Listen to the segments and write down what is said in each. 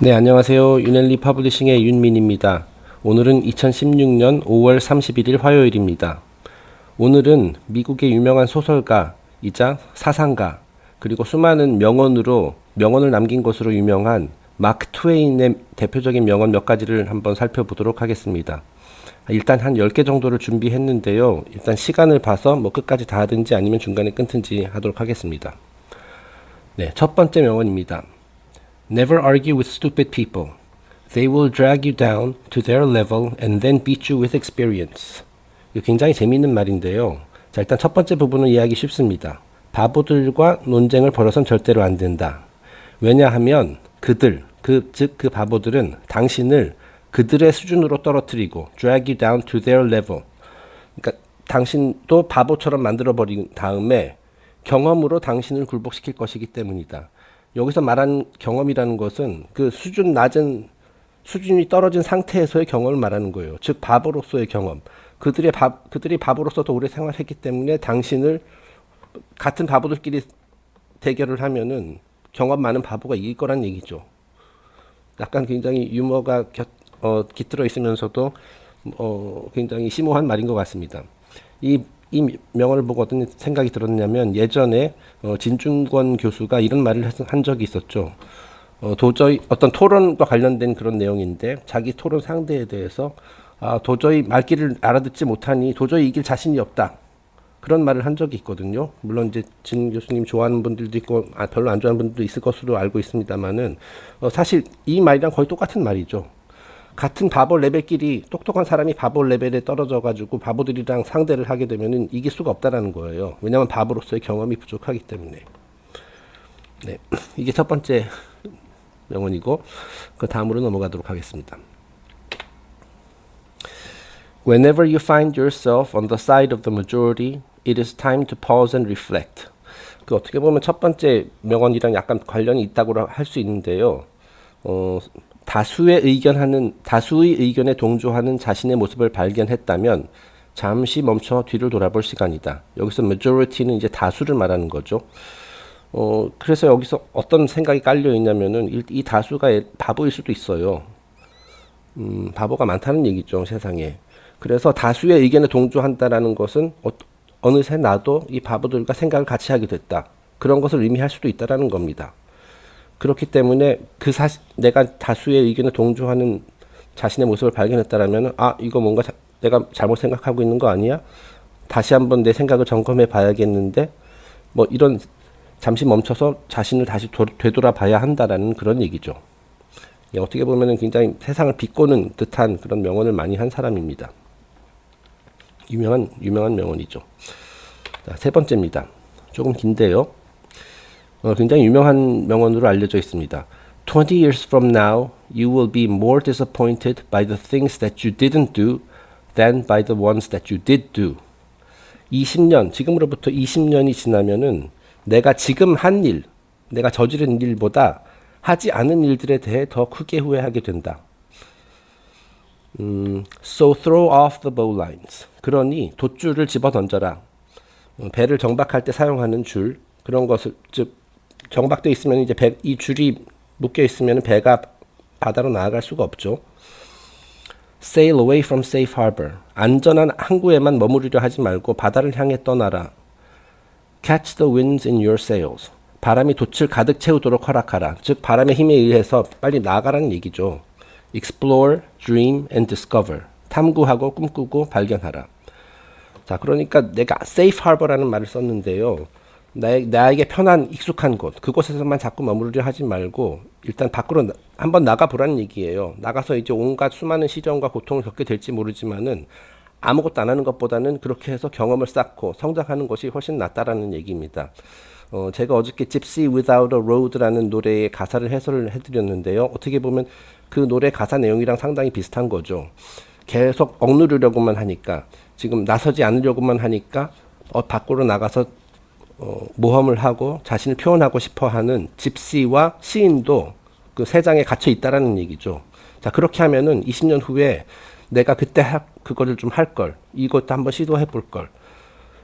네, 안녕하세요. 윤엘리 퍼블리싱의 윤민입니다. 오늘은 2016년 5월 31일 화요일입니다. 오늘은 미국의 유명한 소설가이자 사상가 그리고 수많은 명언을 남긴 것으로 유명한 마크 트웨인의 대표적인 명언 몇 가지를 한번 살펴보도록 하겠습니다. 일단 한 10개 정도를 준비했는데요. 일단 시간을 봐서 끝까지 다 하든지 아니면 중간에 끊든지 하도록 하겠습니다. 네, 첫 번째 명언입니다. Never argue with stupid people. They will drag you down to their level and then beat you with experience. 이거 굉장히 재미있는 말인데요. 자, 일단 첫 번째 부분은 이해하기 쉽습니다. 바보들과 논쟁을 벌여선 절대로 안 된다. 왜냐하면 즉 그 바보들은 당신을 그들의 수준으로 떨어뜨리고 drag you down to their level. 그러니까 당신도 바보처럼 만들어버린 다음에 경험으로 당신을 굴복시킬 것이기 때문이다. 여기서 말하는 경험이라는 것은 그 수준이 떨어진 상태에서의 경험을 말하는 거예요. 즉 바보로서의 경험. 그들이 바보로서 더 오래 생활했기 때문에 당신을 같은 바보들끼리 대결을 하면은 경험 많은 바보가 이길 거란 얘기죠. 약간 굉장히 유머가 깃들어 있으면서도 굉장히 심오한 말인 것 같습니다. 이 명언을 보고 어떤 생각이 들었냐면 예전에 진중권 교수가 이런 말을 한 적이 있었죠. 도저히 어떤 토론과 관련된 그런 내용인데 자기 토론 상대에 대해서 도저히 말귀를 알아듣지 못하니 도저히 이길 자신이 없다. 그런 말을 한 적이 있거든요. 물론 이제 진 교수님 좋아하는 분들도 있고 별로 안 좋아하는 분들도 있을 것으로 알고 있습니다만은 사실 이 말이랑 거의 똑같은 말이죠. 같은 바보 레벨끼리 똑똑한 사람이 바보 레벨에 떨어져가지고 바보들이랑 상대를 하게 되면은 이길 수가 없다라는 거예요. 왜냐하면 바보로서의 경험이 부족하기 때문에. 네, 이게 첫 번째 명언이고 그 다음으로 넘어가도록 하겠습니다. Whenever you find yourself on the side of the majority, it is time to pause and reflect. 그 어떻게 보면 첫 번째 명언이랑 약간 관련이 있다고 할 수 있는데요. 다수의 의견에 동조하는 자신의 모습을 발견했다면 잠시 멈춰 뒤를 돌아볼 시간이다. 여기서 majority는 이제 다수를 말하는 거죠. 그래서 여기서 어떤 생각이 깔려 있냐면은 이 다수가 바보일 수도 있어요. 바보가 많다는 얘기죠, 세상에. 그래서 다수의 의견에 동조한다라는 것은 어느새 나도 이 바보들과 생각을 같이 하게 됐다. 그런 것을 의미할 수도 있다라는 겁니다. 그렇기 때문에 내가 다수의 의견에 동조하는 자신의 모습을 발견했다라면 이거 뭔가 내가 잘못 생각하고 있는 거 아니야? 다시 한번 내 생각을 점검해 봐야겠는데 이런 잠시 멈춰서 자신을 다시 되돌아봐야 한다라는 그런 얘기죠. 어떻게 보면은 굉장히 세상을 비꼬는 듯한 그런 명언을 많이 한 사람입니다. 유명한 명언이죠. 자, 세 번째입니다. 조금 긴데요. 굉장히 유명한 명언으로 알려져 있습니다. 20 years from now, you will be more disappointed by the things that you didn't do than by the ones that you did do. 지금으로부터 20년이 지나면은 내가 지금 내가 저지른 일보다 하지 않은 일들에 대해 더 크게 후회하게 된다. So throw off the bowlines. 그러니 돛줄을 집어 던져라. 배를 정박할 때 사용하는 줄, 그런 것을, 즉 정박돼 있으면 이제 이 줄이 묶여 있으면 배가 바다로 나아갈 수가 없죠. Sail away from safe harbor. 안전한 항구에만 머무르려 하지 말고 바다를 향해 떠나라. Catch the winds in your sails. 바람이 돛을 가득 채우도록 허락하라. 즉 바람의 힘에 의해서 빨리 나아가라는 얘기죠. Explore, dream and discover. 탐구하고 꿈꾸고 발견하라. 자, 그러니까 내가 safe harbor라는 말을 썼는데요. 나에게 편한 익숙한 곳, 그곳에서만 자꾸 머무르려 하지 말고 일단 밖으로 한번 나가보라는 얘기예요. 나가서 이제 온갖 수많은 시련과 고통을 겪게 될지 모르지만은 아무것도 안 하는 것보다는 그렇게 해서 경험을 쌓고 성장하는 것이 훨씬 낫다라는 얘기입니다. 제가 어저께 Gypsy Without a Road라는 노래의 가사를 해설을 해드렸는데요. 어떻게 보면 그 노래 가사 내용이랑 상당히 비슷한 거죠. 계속 억누르려고만 하니까, 지금 나서지 않으려고만 하니까 밖으로 나가서 모험을 하고 자신을 표현하고 싶어하는 집시와 시인도 그 세 장에 갇혀 있다라는 얘기죠. 자, 그렇게 하면은 20년 후에 내가 그때 그거를 좀 할 걸, 이것도 한번 시도해 볼 걸.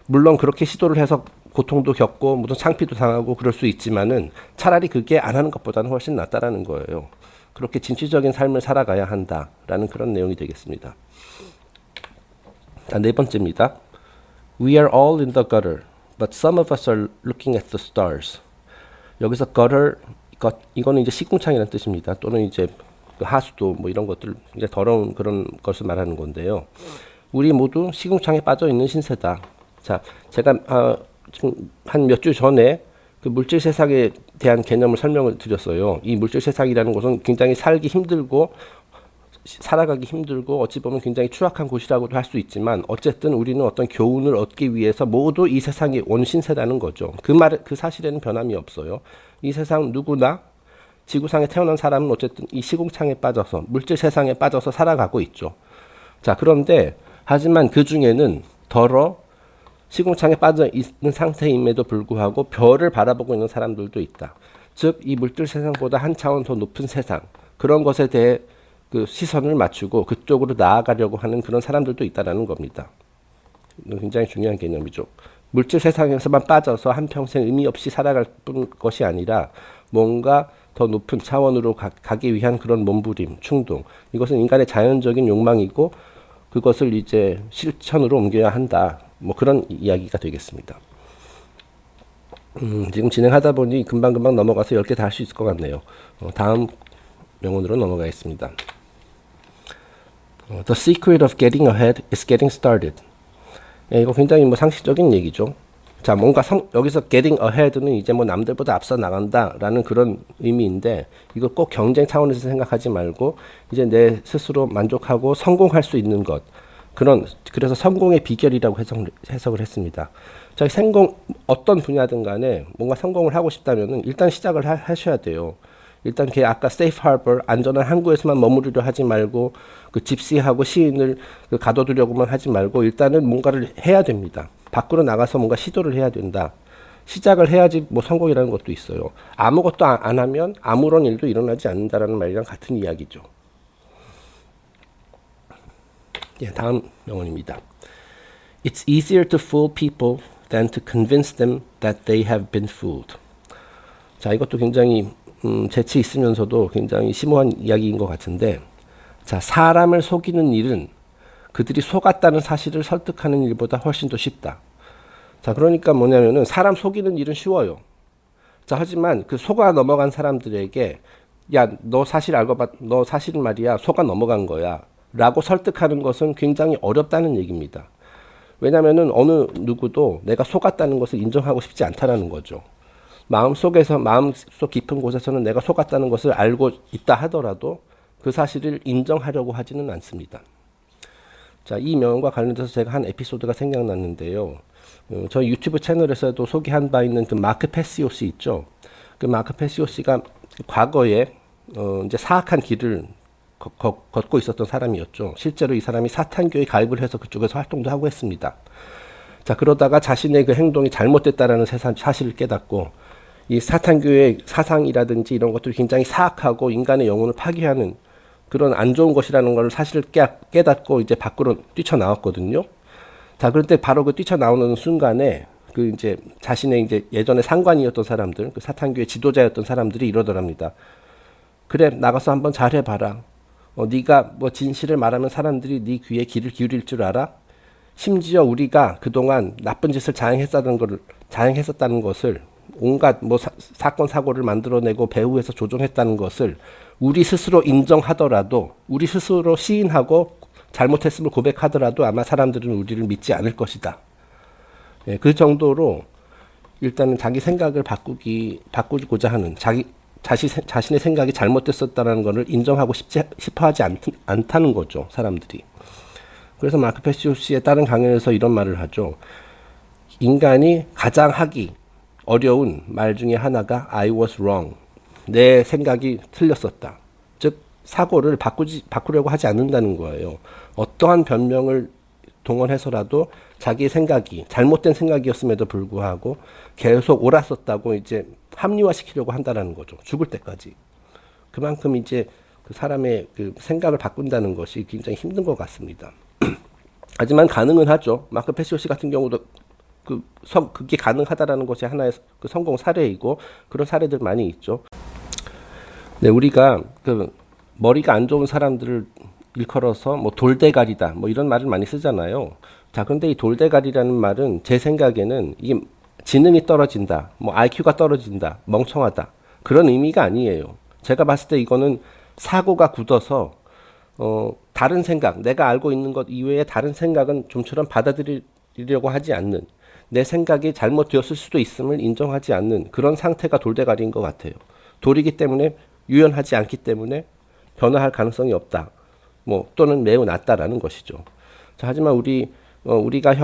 물론 그렇게 시도를 해서 고통도 겪고 무슨 창피도 당하고 그럴 수 있지만은 차라리 그게 안 하는 것보다는 훨씬 낫다라는 거예요. 그렇게 진취적인 삶을 살아가야 한다라는 그런 내용이 되겠습니다. 네 번째입니다. We are all in the gutter, but some of us are looking at the stars. 여기서 gutter, 이거는 이제 시궁창이라는 뜻입니다. 또는 이제 하수도 뭐 이런 것들, 이제 더러운 그런 것을 말하는 건데요. 우리 모두 시궁창에 빠져 있는 신세다. 자, 제가 지금 한 몇 주 전에 그 물질 세상에 대한 개념을 설명을 드렸어요. 이 물질 세상이라는 것은 굉장히 살기 힘들고 살아가기 힘들고 어찌 보면 굉장히 추악한 곳이라고도 할 수 있지만 어쨌든 우리는 어떤 교훈을 얻기 위해서 모두 이 세상의 원신세라는 거죠. 그 사실에는 변함이 없어요. 이 세상 누구나 지구상에 태어난 사람은 어쨌든 이 시궁창에 빠져서 물질 세상에 빠져서 살아가고 있죠. 자, 그런데 하지만 그 중에는 시궁창에 빠져 있는 상태임에도 불구하고 별을 바라보고 있는 사람들도 있다. 즉, 이 물질 세상보다 한 차원 더 높은 세상, 그런 것에 대해 그 시선을 맞추고 그쪽으로 나아가려고 하는 그런 사람들도 있다라는 겁니다. 굉장히 중요한 개념이죠. 물질 세상에서만 빠져서 한평생 의미 없이 살아갈 것이 아니라 뭔가 더 높은 차원으로 가기 위한 그런 몸부림, 충동. 이것은 인간의 자연적인 욕망이고 그것을 이제 실천으로 옮겨야 한다. 뭐 그런 이야기가 되겠습니다. 지금 진행하다 보니 금방금방 넘어가서 10개 다 할 수 있을 것 같네요. 다음 명언으로 넘어가겠습니다. The secret of getting ahead is getting started. 이거 굉장히 뭐 상식적인 얘기죠. 자, 뭔가 여기서 getting ahead는 이제 뭐 남들보다 앞서 나간다라는 그런 의미인데 이거 꼭 경쟁 차원에서 생각하지 말고 이제 내 스스로 만족하고 성공할 수 있는 것. 그래서 성공의 비결이라고 해석을 했습니다. 자, 어떤 분야든 간에 뭔가 성공을 하고 싶다면은 일단 시작을 하셔야 돼요. 일단 아까 safe harbor, 안전한 항구에서만 머무르려 하지 말고 그 집시하고 시인을 가둬두려고만 하지 말고 일단은 뭔가를 해야 됩니다. 밖으로 나가서 뭔가 시도를 해야 된다. 시작을 해야지 뭐 성공이라는 것도 있어요. 아무것도 안 하면 아무런 일도 일어나지 않는다라는 말이랑 같은 이야기죠. 예, 다음 명언입니다. It's easier to fool people than to convince them that they have been fooled. 자, 이것도 굉장히 재치 있으면서도 굉장히 심오한 이야기인 것 같은데, 자, 사람을 속이는 일은 그들이 속았다는 사실을 설득하는 일보다 훨씬 더 쉽다. 자, 그러니까 뭐냐면은 사람 속이는 일은 쉬워요. 자, 하지만 그 속아 넘어간 사람들에게 야, 너 사실은 말이야 속아 넘어간 거야 라고 설득하는 것은 굉장히 어렵다는 얘기입니다. 왜냐면은 어느 누구도 내가 속았다는 것을 인정하고 싶지 않다라는 거죠. 마음속 깊은 곳에서는 내가 속았다는 것을 알고 있다 하더라도 그 사실을 인정하려고 하지는 않습니다. 자, 이 명언과 관련돼서 제가 한 에피소드가 생각났는데요. 저희 유튜브 채널에서도 소개한 바 있는 그 마크 페시오씨 있죠. 그 마크 페시오씨가 과거에 이제 사악한 길을 걷고 있었던 사람이었죠. 실제로 이 사람이 사탄교에 가입을 해서 그쪽에서 활동도 하고 했습니다. 자, 그러다가 자신의 그 행동이 잘못됐다라는 사실을 깨닫고 이 사탄교의 사상이라든지 이런 것들이 굉장히 사악하고 인간의 영혼을 파괴하는 그런 안 좋은 것이라는 걸 사실을 깨닫고 이제 밖으로 뛰쳐나왔거든요. 자, 그런데 바로 그 뛰쳐나오는 순간에 그 이제 자신의 이제 예전에 상관이었던 사람들, 그 사탄교의 지도자였던 사람들이 이러더랍니다. 그래, 나가서 한번 잘해봐라. 네가 뭐 진실을 말하면 사람들이 네 귀에 귀를 기울일 줄 알아? 심지어 우리가 그동안 나쁜 짓을 자행했었다는 것을 온갖 뭐 사건 사고를 만들어내고 배후에서 조종했다는 것을 우리 스스로 인정하더라도 우리 스스로 시인하고 잘못했음을 고백하더라도 아마 사람들은 우리를 믿지 않을 것이다. 예, 그 정도로 일단은 자기 생각을 바꾸고자 하는 자신의 생각이 잘못됐었다는 것을 인정하고 싶어 하지 않다는 거죠, 사람들이. 그래서 마크 페시오씨의 다른 강연에서 이런 말을 하죠. 인간이 가장 하기 어려운 말 중에 하나가 I was wrong. 내 생각이 틀렸었다. 즉 사고를 바꾸려고 하지 않는다는 거예요. 어떠한 변명을 동원해서라도 자기의 생각이 잘못된 생각이었음에도 불구하고 계속 옳았었다고 이제 합리화시키려고 한다는 거죠. 죽을 때까지. 그만큼 이제 그 사람의 그 생각을 바꾼다는 것이 굉장히 힘든 것 같습니다. 하지만 가능은 하죠. 마크 페시오씨 같은 경우도 그게 가능하다라는 것이 하나의 그 성공 사례이고 그런 사례들 많이 있죠. 네, 우리가 머리가 안 좋은 사람들을 일컬어서 뭐 돌대가리다 뭐 이런 말을 많이 쓰잖아요. 자, 그런데 이 돌대가리라는 말은 제 생각에는 이게 지능이 떨어진다, 뭐 IQ가 떨어진다, 멍청하다 그런 의미가 아니에요. 제가 봤을 때 이거는 사고가 굳어서 다른 생각, 내가 알고 있는 것 이외에 다른 생각은 좀처럼 받아들이려고 하지 않는, 내 생각이 잘못되었을 수도 있음을 인정하지 않는 그런 상태가 돌대가리인 것 같아요. 돌이기 때문에 유연하지 않기 때문에 변화할 가능성이 없다. 뭐 또는 매우 낮다라는 것이죠. 자, 하지만 우리가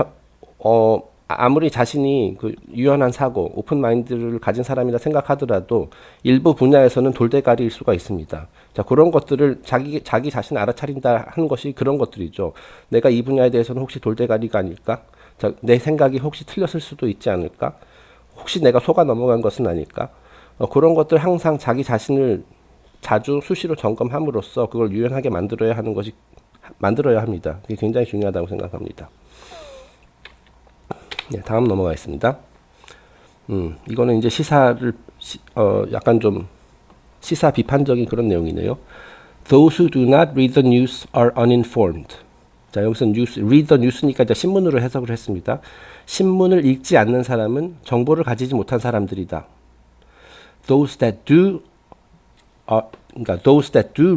아무리 자신이 그 유연한 사고, 오픈 마인드를 가진 사람이라 생각하더라도 일부 분야에서는 돌대가리일 수가 있습니다. 자, 그런 것들을 자기 자신 알아차린다 하는 것이 그런 것들이죠. 내가 이 분야에 대해서는 혹시 돌대가리가 아닐까? 자, 내 생각이 혹시 틀렸을 수도 있지 않을까? 혹시 내가 속아 넘어간 것은 아닐까? 그런 것들 항상 자기 자신을 자주 수시로 점검함으로써 그걸 유연하게 만들어야 합니다. 이게 굉장히 중요하다고 생각합니다. 네, 다음 넘어가겠습니다. 이거는 이제 약간 좀 시사 비판적인 그런 내용이네요. Those who do not read the news are uninformed. 자, 여기서 read the news니까 이제 신문으로 해석을 했습니다. 신문을 읽지 않는 사람은 정보를 가지지 못한 사람들이다. Those that do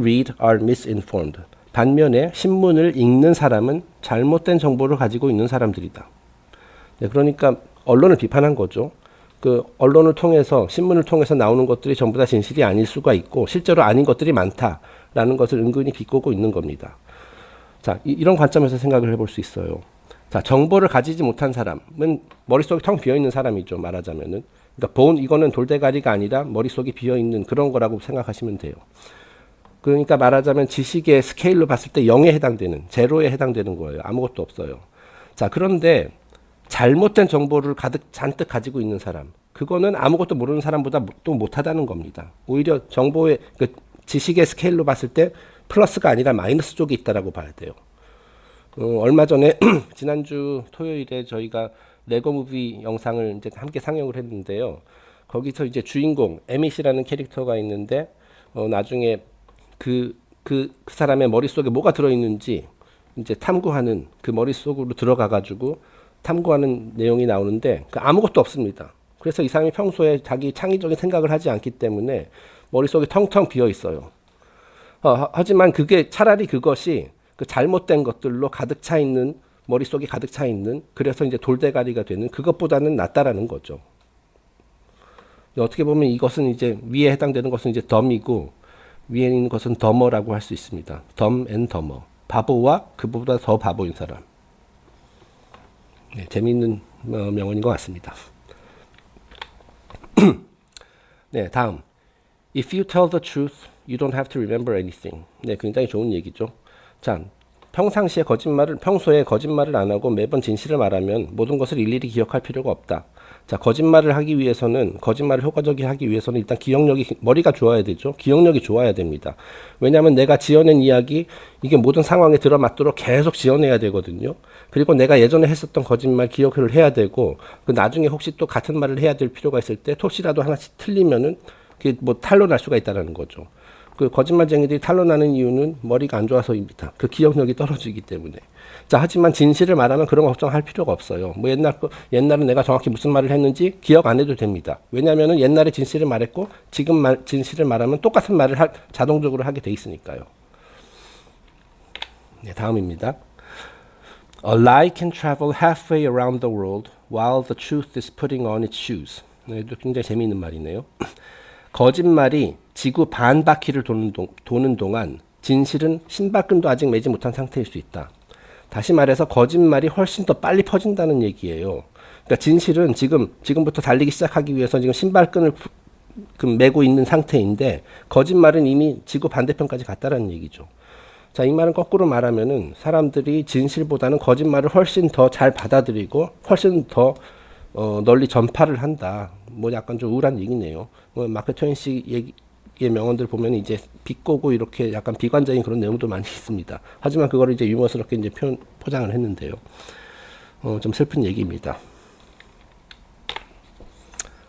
read are misinformed. 반면에 신문을 읽는 사람은 잘못된 정보를 가지고 있는 사람들이다. 네, 그러니까 언론을 비판한 거죠. 그 언론을 통해서 신문을 통해서 나오는 것들이 전부 다 진실이 아닐 수가 있고 실제로 아닌 것들이 많다라는 것을 은근히 비꼬고 있는 겁니다. 자, 이런 관점에서 생각을 해볼 수 있어요. 자, 정보를 가지지 못한 사람은 머릿속이 텅 비어있는 사람이죠. 말하자면은. 그러니까 이거는 돌대가리가 아니라 머릿속이 비어있는 그런 거라고 생각하시면 돼요. 그러니까 말하자면 지식의 스케일로 봤을 때 0에 해당되는, 제로에 해당되는 거예요. 아무것도 없어요. 자, 그런데 잘못된 정보를 잔뜩 가지고 있는 사람, 그거는 아무것도 모르는 사람보다 또 못하다는 겁니다. 오히려 정보의 지식의 스케일로 봤을 때 플러스가 아니라 마이너스 쪽에 있다라고 봐야 돼요. 얼마 전에 지난주 토요일에 저희가 레고 무비 영상을 이제 함께 상영을 했는데요. 거기서 이제 주인공 에밋이라는 캐릭터가 있는데 나중에 그 사람의 머릿속에 뭐가 들어있는지 이제 탐구하는, 그 머릿속으로 들어가가지고 탐구하는 내용이 나오는데 아무것도 없습니다. 그래서 이 사람이 평소에 자기 창의적인 생각을 하지 않기 때문에 머릿속이 텅텅 비어 있어요. 하지만 차라리 그것이 그 잘못된 것들로 가득 차 있는, 머릿속이 가득 차 있는, 그래서 이제 돌대가리가 되는 그것보다는 낫다라는 거죠. 어떻게 보면 이것은 이제 위에 해당되는 것은 이제 덤이고 위에 있는 것은 더머라고 할 수 있습니다. 덤 앤 더머. 바보와 그보다 더 바보인 사람. 네, 재미있는 명언인 것 같습니다. 네, 다음. If you tell the truth, you don't have to remember anything. 네, 굉장히 좋은 얘기죠. 자, 평소에 거짓말을 안 하고 매번 진실을 말하면 모든 것을 일일이 기억할 필요가 없다. 자, 거짓말을 효과적이게 하기 위해서는 일단 머리가 좋아야 되죠. 기억력이 좋아야 됩니다. 왜냐하면 내가 지어낸 이야기, 이게 모든 상황에 들어맞도록 계속 지어내야 되거든요. 그리고 내가 예전에 했었던 거짓말 기억을 해야 되고, 나중에 혹시 또 같은 말을 해야 될 필요가 있을 때 토시라도 하나씩 틀리면은 그게 뭐 탄로날 수가 있다는 거죠. 그 거짓말쟁이들이 탄로나는 이유는 머리가 안 좋아서입니다. 그 기억력이 떨어지기 때문에. 자, 하지만 진실을 말하면 그런 걱정할 필요가 없어요. 뭐 옛날에 내가 정확히 무슨 말을 했는지 기억 안 해도 됩니다. 왜냐하면은 옛날에 진실을 말했고 지금 진실을 말하면 똑같은 말을 자동적으로 하게 돼 있으니까요. 네, 다음입니다. A lie can travel halfway around the world while the truth is putting on its shoes. 네, 굉장히 재미있는 말이네요. 거짓말이 지구 반 바퀴를 도는 동안 진실은 신발끈도 아직 매지 못한 상태일 수 있다. 다시 말해서 거짓말이 훨씬 더 빨리 퍼진다는 얘기예요. 그러니까 진실은 지금부터 달리기 시작하기 위해서 지금 신발끈을 메고 있는 상태인데 거짓말은 이미 지구 반대편까지 갔다라는 얘기죠. 자, 이 말은 거꾸로 말하면은 사람들이 진실보다는 거짓말을 훨씬 더 잘 받아들이고 훨씬 더 널리 전파를 한다. 뭐 약간 좀 우울한 얘기네요. 마크 트웨인 씨의 명언들 보면 이제 비꼬고 이렇게 약간 비관적인 그런 내용도 많이 있습니다. 하지만 그거를 이제 유머스럽게 이제 포장을 했는데요. 좀 슬픈 얘기입니다.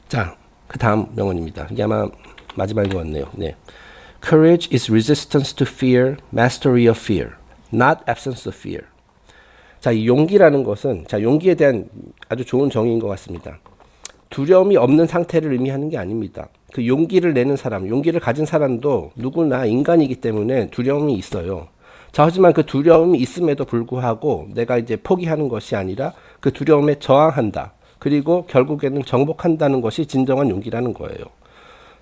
자, 그 다음 명언입니다. 이게 아마 마지막인 것 같네요. 네. Courage is resistance to fear, mastery of fear, not absence of fear. 자, 이 용기라는 것은, 자, 용기에 대한 아주 좋은 정의인 것 같습니다. 두려움이 없는 상태를 의미하는 게 아닙니다. 그 용기를 내는 사람, 용기를 가진 사람도 누구나 인간이기 때문에 두려움이 있어요. 자, 하지만 그 두려움이 있음에도 불구하고 내가 이제 포기하는 것이 아니라 그 두려움에 저항한다. 그리고 결국에는 정복한다는 것이 진정한 용기라는 거예요.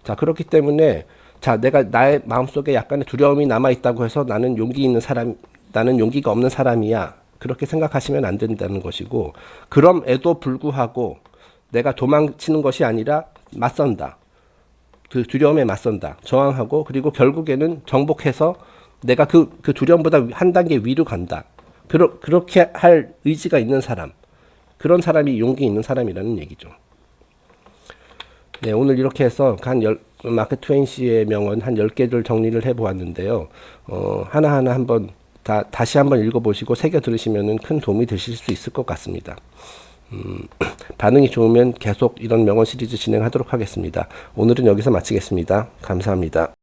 자, 그렇기 때문에 자, 내가 나의 마음속에 약간의 두려움이 남아있다고 해서 나는 용기 있는 사람, 나는 용기가 없는 사람이야. 그렇게 생각하시면 안 된다는 것이고, 그럼에도 불구하고 내가 도망치는 것이 아니라 맞선다. 그 두려움에 맞선다. 저항하고, 그리고 결국에는 정복해서 내가 그 두려움보다 한 단계 위로 간다. 그렇게 할 의지가 있는 사람. 그런 사람이 용기 있는 사람이라는 얘기죠. 네, 오늘 이렇게 해서 마크 트웨인 씨의 명언 한 10개를 정리를 해보았는데요. 하나하나 한번 다시 한번 읽어보시고 새겨 들으시면 큰 도움이 되실 수 있을 것 같습니다. 반응이 좋으면 계속 이런 명언 시리즈 진행하도록 하겠습니다. 오늘은 여기서 마치겠습니다. 감사합니다.